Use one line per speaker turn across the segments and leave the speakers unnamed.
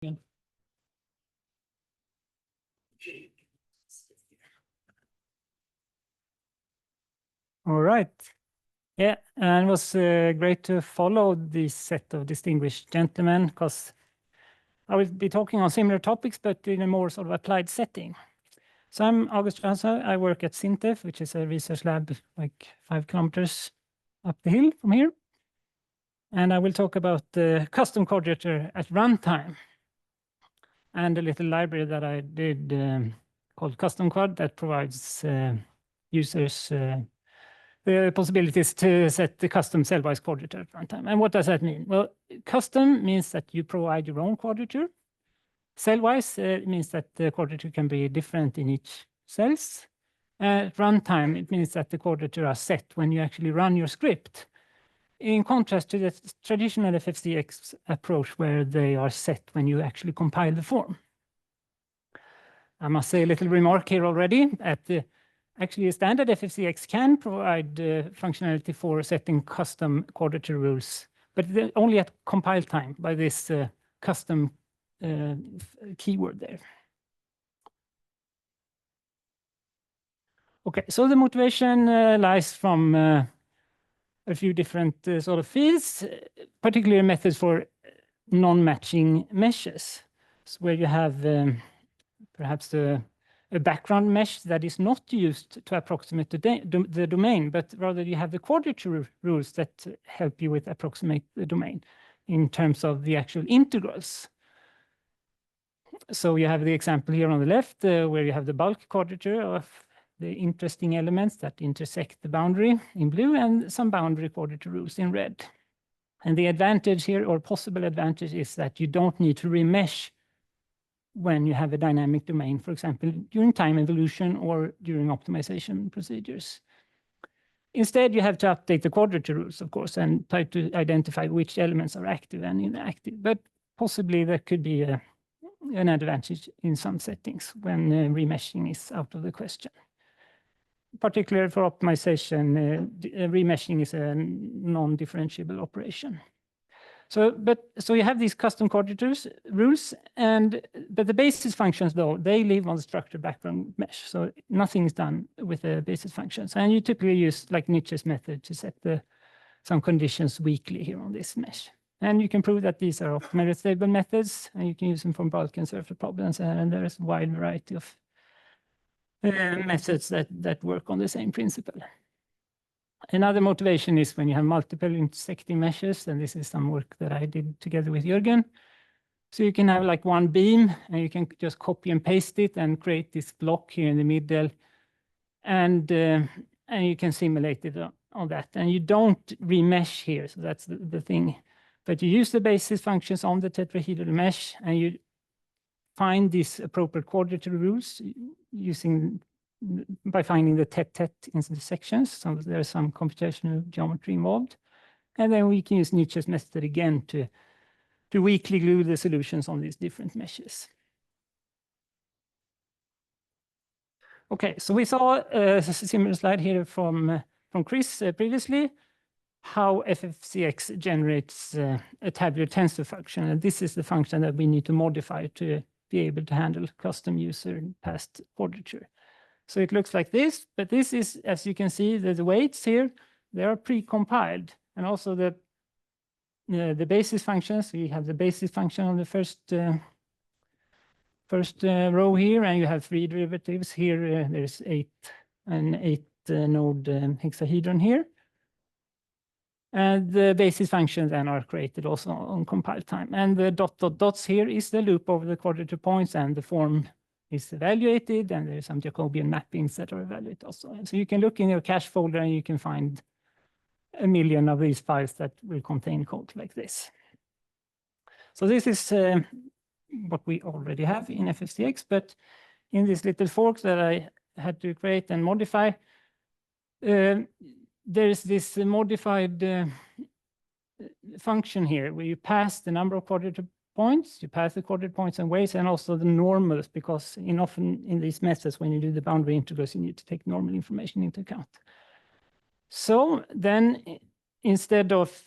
Again. All right. Yeah, and it was great to follow this set of distinguished gentlemen, because I will be talking on similar topics, but in a more sort of applied setting. So I'm August Johansson. I work at Sintef, which is a research lab like 5 kilometers up the hill from here. And I will talk about the custom quadrature at runtime and a little library that I did called Custom Quad that provides users the possibilities to set the custom cell-wise quadrature at runtime. And what does that mean? Well, custom means that you provide your own quadrature. Cell-wise means that the quadrature can be different in each cells. At runtime, it means that the quadrature are set when you actually run your script. In contrast to the traditional FECX approach, where they are set when you actually compile the form. I must say a little remark here already. Actually, a standard FECX can provide functionality for setting custom quadrature rules, but only at compile time by this custom keyword there. Okay, so the motivation lies from a few different sort of fields, particularly methods for non-matching meshes, so where you have perhaps a background mesh that is not used to approximate the domain, but rather you have the quadrature rules that help you with approximate the domain in terms of the actual integrals. So you have the example here on the left where you have the bulk quadrature of the interesting elements that intersect the boundary in blue and some boundary quadrature rules in red. And the advantage here, or possible advantage, is that you don't need to remesh when you have a dynamic domain, for example, during time evolution or during optimization procedures. Instead, you have to update the quadrature rules, of course, and try to identify which elements are active and inactive. But possibly there could be an advantage in some settings when remeshing is out of the question. Particularly for optimization, remeshing is a non-differentiable operation. So you have these custom quadratures rules, but the basis functions, though, they live on the structured background mesh. So nothing is done with the basis functions. And you typically use like Nietzsche's method to set some conditions weakly here on this mesh. And you can prove that these are optimally stable methods, and you can use them for bulk and surface problems. And there's a wide variety of methods that work on the same principle. Another motivation is when you have multiple intersecting meshes, and this is some work that I did together with Jürgen. So you can have like one beam, and you can just copy and paste it and create this block here in the middle, and you can simulate it on that. And you don't remesh here, so that's the thing. But you use the basis functions on the tetrahedral mesh, and you find these appropriate quadrature rules by finding the tet intersections. So there's some computational geometry involved. And then we can use Nietzsche's method again to weakly glue the solutions on these different meshes. Okay, so we saw a similar slide here from Chris previously, how FECX generates a tabular tensor function. And this is the function that we need to modify to be able to handle custom user past quadrature. So it looks like this, but this is, as you can see, the weights here, they are pre-compiled. And also the basis functions, we have the basis function on the first row here, and you have 3 derivatives here. There's an 8 node hexahedron here. And the basis functions then are created also on compile time. And the dots here is the loop over the quadrature points, and the form is evaluated, and there's some Jacobian mappings that are evaluated also. And so you can look in your cache folder and you can find 1 million of these files that will contain code like this. So this is what we already have in FECX, but in this little fork that I had to create and modify, there is this modified function here where you pass the number of quadrature points, you pass the quadrature points and weights, and also the normals, because often in these methods, when you do the boundary integrals, you need to take normal information into account. So then, instead of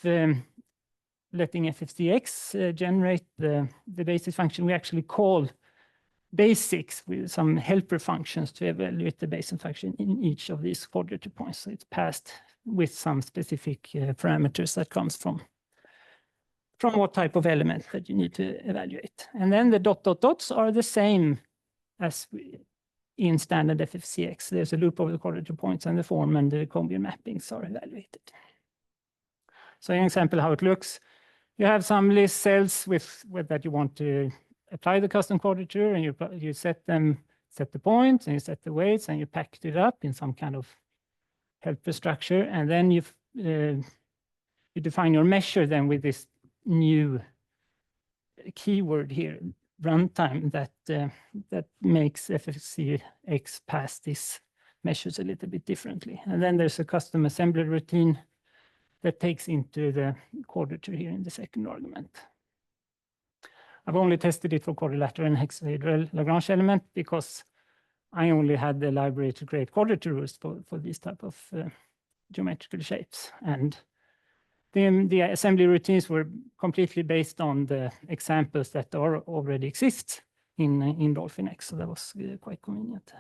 letting FECX generate the basis function, we actually call basics with some helper functions to evaluate the basis function in each of these quadrature points. So it's passed with some specific parameters that comes from what type of element that you need to evaluate. And then the dots are the same as in standard FECX. There's a loop over the quadrature points and the form and the Jacobian mappings are evaluated. So an example how it looks, you have some list cells with that you want to apply the custom quadrature, and you set the points and you set the weights and you pack it up in some kind of helper structure, and then you define your measure then with this new keyword here, runtime, that makes FECX pass these measures a little bit differently. And then there's a custom assembly routine that takes into the quadrature here in the second argument. I've only tested it for quadrilateral and hexahedral Lagrange element because I only had the library to create quadrature rules for these type of geometrical shapes. And the assembly routines were completely based on the examples that already exist in FEniCSx, so that was quite convenient.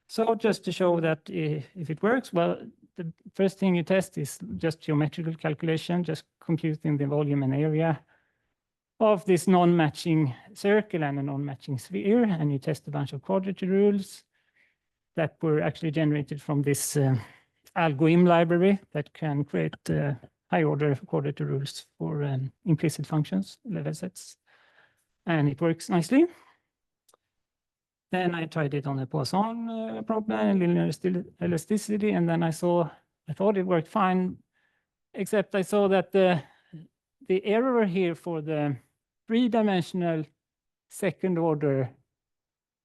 So just to show that if it works, well, the first thing you test is just geometrical calculation, just computing the volume and area of this non-matching circle and a non-matching sphere, and you test a bunch of quadrature rules that were actually generated from this algoim library that can create high-order quadrature rules for implicit functions, level sets, and it works nicely. Then I tried it on a Poisson problem, linear elasticity, and then I thought it worked fine, except I saw that the error here for the three-dimensional second-order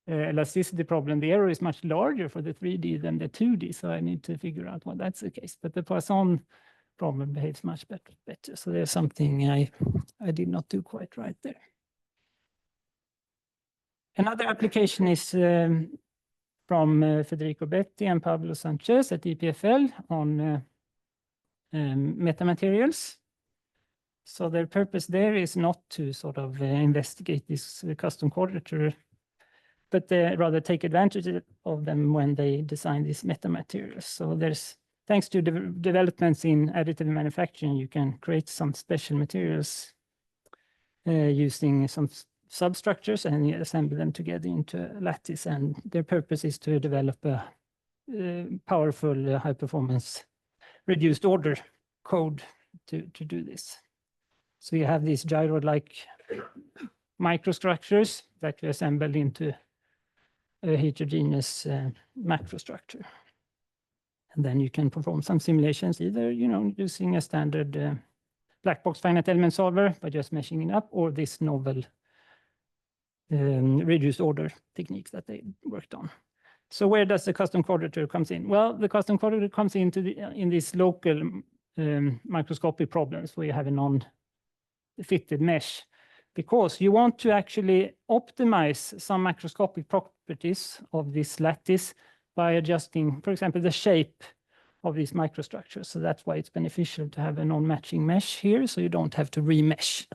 elasticity problem, the error is much larger for the 3D than the 2D, so I need to figure out why that's the case. But the Poisson problem behaves much better. So there's something I did not do quite right there. Another application is from Federico Betti and Pablo Sanchez at EPFL on metamaterials. So their purpose there is not to sort of investigate this custom quadrature, but rather take advantage of them when they design these metamaterials. So there's, thanks to developments in additive manufacturing, you can create some special materials using some substructures and you assemble them together into a lattice. And their purpose is to develop a powerful high-performance reduced order code to do this. So you have these gyro-like microstructures that you assemble into a heterogeneous macrostructure. And then you can perform some simulations, either using a standard black box finite element solver by just meshing it up, or this novel reduced order techniques that they worked on. So where does the custom quadrature comes in? Well, the custom quadrature comes into in these local microscopic problems where you have a non-fitted mesh, because you want to actually optimize some macroscopic properties of this lattice by adjusting, for example, the shape of these microstructures. So that's why it's beneficial to have a non-matching mesh here, so you don't have to remesh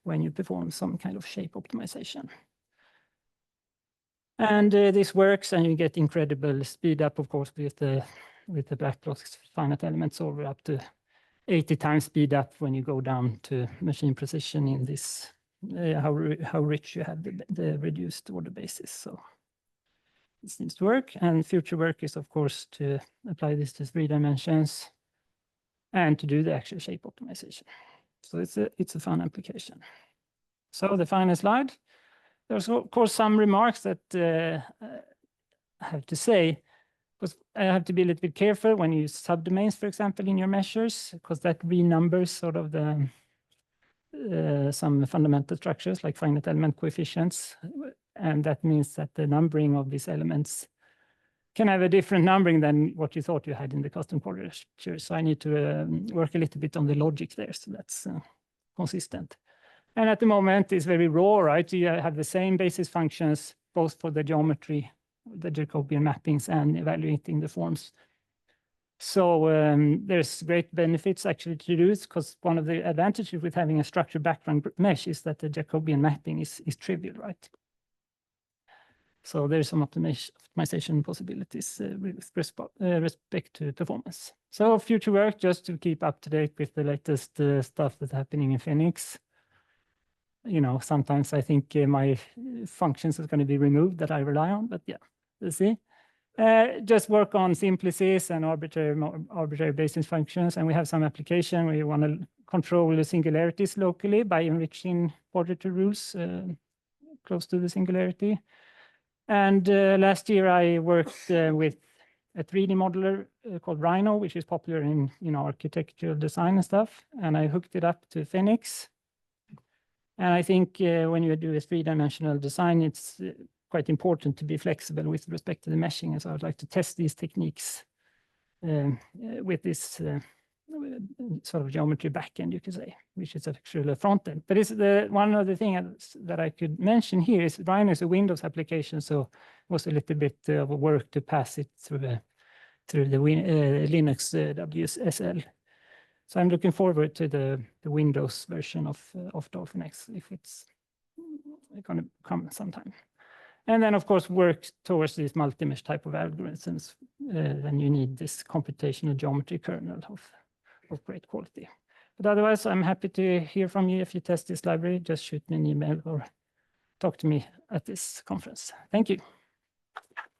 when you perform some kind of shape optimization. And this works, and you get incredible speed up, of course, with the black box finite element solver, up to 80 times speed up when you go down to machine precision in this, how rich you have the reduced order basis. So it seems to work, and future work is, of course, to apply this to 3 dimensions and to do the actual shape optimization. So it's a fun application. So the final slide. There's, of course, some remarks that I have to say, because I have to be a little bit careful when you use subdomains, for example, in your measures, because that renumbers sort of the some fundamental structures like finite element coefficients. And that means that the numbering of these elements can have a different numbering than what you thought you had in the custom quadrature. So I need to work a little bit on the logic there, so that's consistent. And at the moment, it's very raw, right? You have the same basis functions, both for the geometry, the Jacobian mappings, and evaluating the forms. So there's great benefits actually to do this, because one of the advantages with having a structured background mesh is that the Jacobian mapping is trivial, right? So there's some optimization possibilities with respect to performance. So future work, just to keep up to date with the latest stuff that's happening in FEniCSx. You know, sometimes I think my functions is going to be removed that I rely on, but yeah, we'll see. Just work on simplices and arbitrary basis functions, and we have some application where you want to control the singularities locally by enriching quadrature rules close to the singularity. And last year I worked with a 3D modeler called Rhino, which is popular in architectural design and stuff, and I hooked it up to FEniCSx. And I think when you do a 3-dimensional design, it's quite important to be flexible with respect to the meshing. And so I'd like to test these techniques with this sort of geometry backend, you could say, which is actually a front end. But it's one other thing that I could mention here is Rhino is a Windows application, so it was a little bit of a work to pass it through the Linux WSL. So I'm looking forward to the Windows version of FEniCSx if it's going to come sometime. And then, of course, work towards these multi-mesh type of algorithms. Then you need this computational geometry kernel of great quality. But otherwise, I'm happy to hear from you. If you test this library, just shoot me an email or talk to me at this conference. Thank you.